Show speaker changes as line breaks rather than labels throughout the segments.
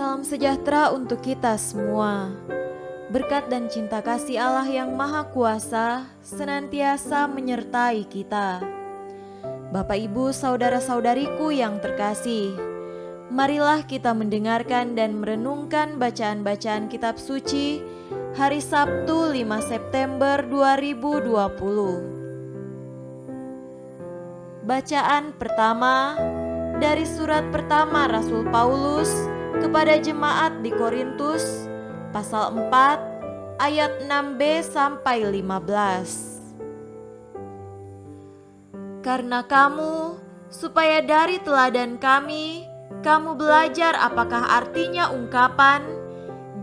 Salam sejahtera untuk kita semua. Berkat dan cinta kasih Allah yang Maha Kuasa senantiasa menyertai kita. Bapak, Ibu, saudara-saudariku yang terkasih, marilah kita mendengarkan dan merenungkan bacaan-bacaan kitab suci hari Sabtu 5 September 2020. Bacaan pertama dari surat pertama Rasul Paulus kepada jemaat di Korintus, pasal 4 ayat 6b sampai 15. Karena kamu, supaya dari teladan kami, kamu belajar apakah artinya ungkapan,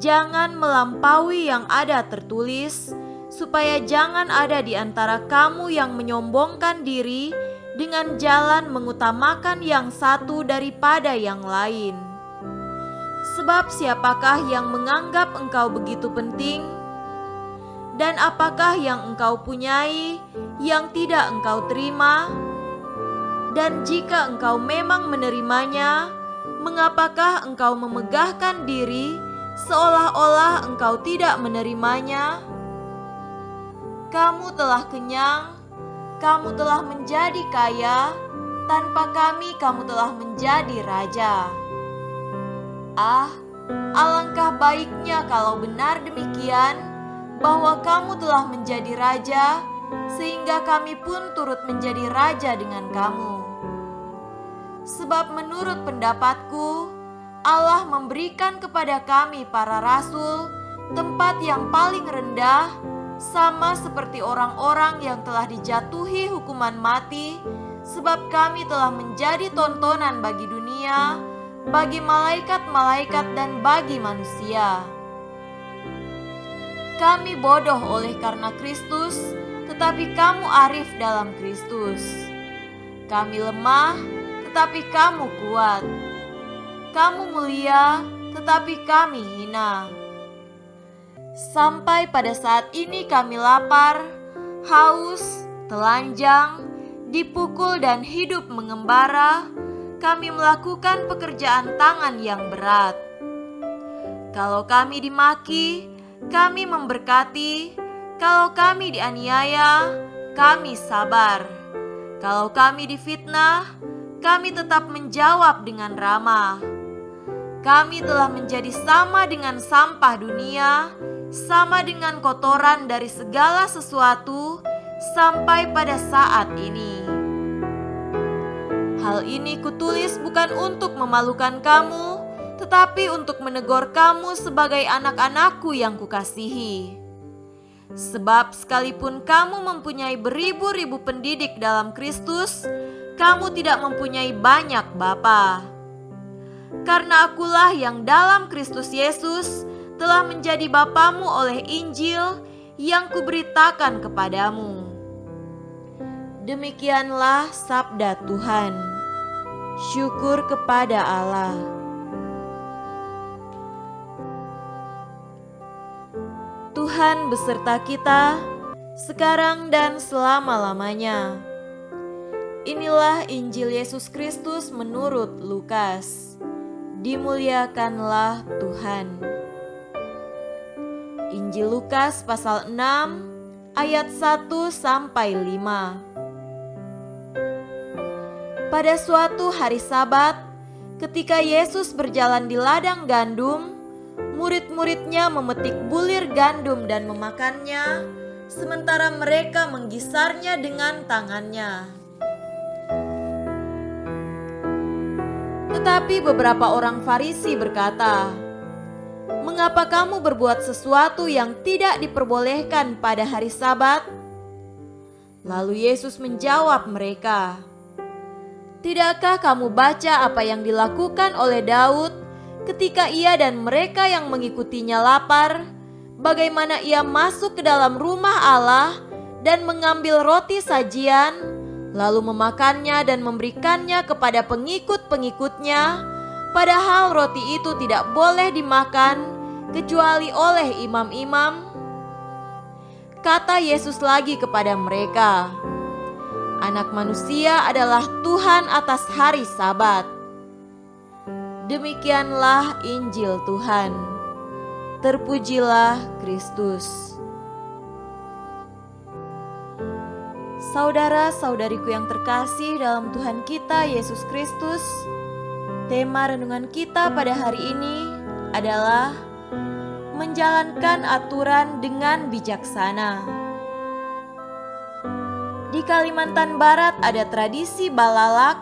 jangan melampaui yang ada tertulis, supaya jangan ada di antara kamu yang menyombongkan diri dengan jalan mengutamakan yang satu daripada yang lain. Sebab siapakah yang menganggap engkau begitu penting? Dan apakah yang engkau punyai yang tidak engkau terima? Dan jika engkau memang menerimanya, mengapakah engkau memegahkan diri seolah-olah engkau tidak menerimanya? Kamu telah kenyang, kamu telah menjadi kaya, tanpa kami kamu telah menjadi raja. Ah, alangkah baiknya kalau benar demikian, bahwa kamu telah menjadi raja, sehingga kami pun turut menjadi raja dengan kamu. Sebab menurut pendapatku, Allah memberikan kepada kami para rasul tempat yang paling rendah, sama seperti orang-orang yang telah dijatuhi hukuman mati, sebab kami telah menjadi tontonan bagi dunia, bagi malaikat-malaikat dan bagi manusia. Kami bodoh oleh karena Kristus, tetapi kamu arif dalam Kristus. Kami lemah, tetapi kamu kuat. Kamu mulia, tetapi kami hina. Sampai pada saat ini kami lapar, haus, telanjang, dipukul dan hidup mengembara. Kami melakukan pekerjaan tangan yang berat. Kalau kami dimaki, kami memberkati. Kalau kami dianiaya, kami sabar. Kalau kami difitnah, kami tetap menjawab dengan ramah. Kami telah menjadi sama dengan sampah dunia, sama dengan kotoran dari segala sesuatu, sampai pada saat ini. Hal ini kutulis bukan untuk memalukan kamu, tetapi untuk menegur kamu sebagai anak-anakku yang kukasihi. Sebab sekalipun kamu mempunyai beribu-ribu pendidik dalam Kristus, kamu tidak mempunyai banyak bapa. Karena akulah yang dalam Kristus Yesus telah menjadi bapamu oleh Injil yang kuberitakan kepadamu. Demikianlah sabda Tuhan. Syukur kepada Allah. Tuhan beserta kita sekarang dan selama-lamanya. Inilah Injil Yesus Kristus menurut Lukas. Dimuliakanlah Tuhan. Injil Lukas pasal 6 ayat 1 sampai 5. Pada suatu hari Sabat, ketika Yesus berjalan di ladang gandum, murid-muridnya memetik bulir gandum dan memakannya, sementara mereka menggisarnya dengan tangannya. Tetapi beberapa orang Farisi berkata, "Mengapa kamu berbuat sesuatu yang tidak diperbolehkan pada hari Sabat?" Lalu Yesus menjawab mereka, "Tidakkah kamu baca apa yang dilakukan oleh Daud ketika ia dan mereka yang mengikutinya lapar? Bagaimana ia masuk ke dalam rumah Allah dan mengambil roti sajian, lalu memakannya dan memberikannya kepada pengikut-pengikutnya, padahal roti itu tidak boleh dimakan kecuali oleh imam-imam?" Kata Yesus lagi kepada mereka, "Anak manusia adalah Tuhan atas hari Sabat." Demikianlah Injil Tuhan. Terpujilah Kristus. Saudara-saudariku yang terkasih dalam Tuhan kita Yesus Kristus, tema renungan kita pada hari ini adalah menjalankan aturan dengan bijaksana. Di Kalimantan Barat ada tradisi balalak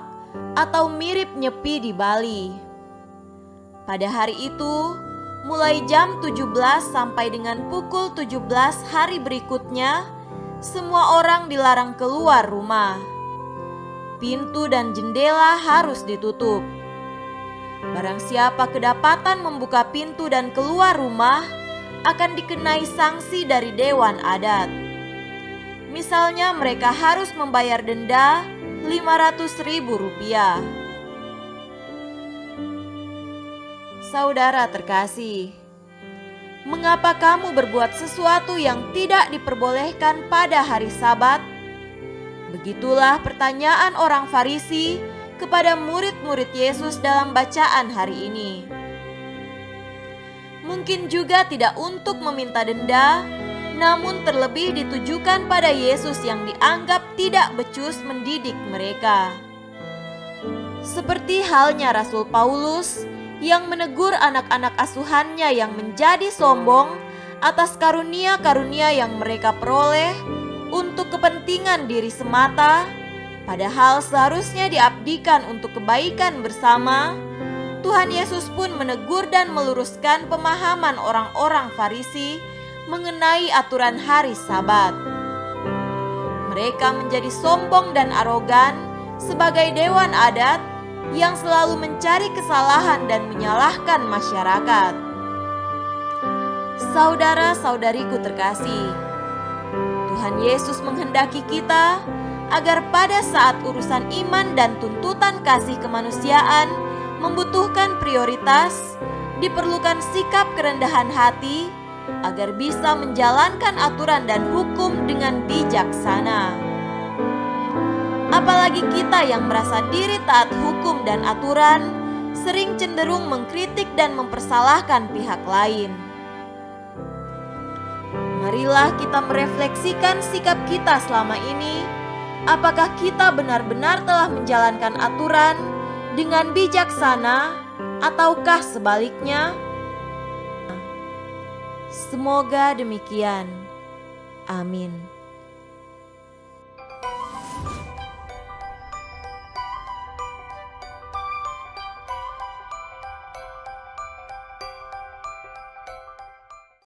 atau mirip nyepi di Bali. Pada hari itu, mulai jam 17 sampai dengan pukul 17 hari berikutnya, semua orang dilarang keluar rumah. Pintu dan jendela harus ditutup. Barang siapa kedapatan membuka pintu dan keluar rumah, akan dikenai sanksi dari Dewan Adat. Misalnya mereka harus membayar denda Rp500.000. Saudara terkasih, mengapa kamu berbuat sesuatu yang tidak diperbolehkan pada hari Sabat? Begitulah pertanyaan orang Farisi kepada murid-murid Yesus dalam bacaan hari ini. Mungkin juga tidak untuk meminta denda, namun terlebih ditujukan pada Yesus yang dianggap tidak becus mendidik mereka. Seperti halnya Rasul Paulus yang menegur anak-anak asuhannya yang menjadi sombong atas karunia-karunia yang mereka peroleh untuk kepentingan diri semata, padahal seharusnya diabdikan untuk kebaikan bersama. Tuhan Yesus pun menegur dan meluruskan pemahaman orang-orang Farisi mengenai aturan hari Sabat. Mereka menjadi sombong dan arogan sebagai dewan adat yang selalu mencari kesalahan dan menyalahkan masyarakat. Saudara-saudariku terkasih, Tuhan Yesus menghendaki kita agar pada saat urusan iman dan tuntutan kasih kemanusiaan membutuhkan prioritas, diperlukan sikap kerendahan hati agar bisa menjalankan aturan dan hukum dengan bijaksana. Apalagi kita yang merasa diri taat hukum dan aturan, sering cenderung mengkritik dan mempersalahkan pihak lain. Marilah kita merefleksikan sikap kita selama ini. Apakah kita benar-benar telah menjalankan aturan dengan bijaksana ataukah sebaliknya? Semoga demikian. Amin.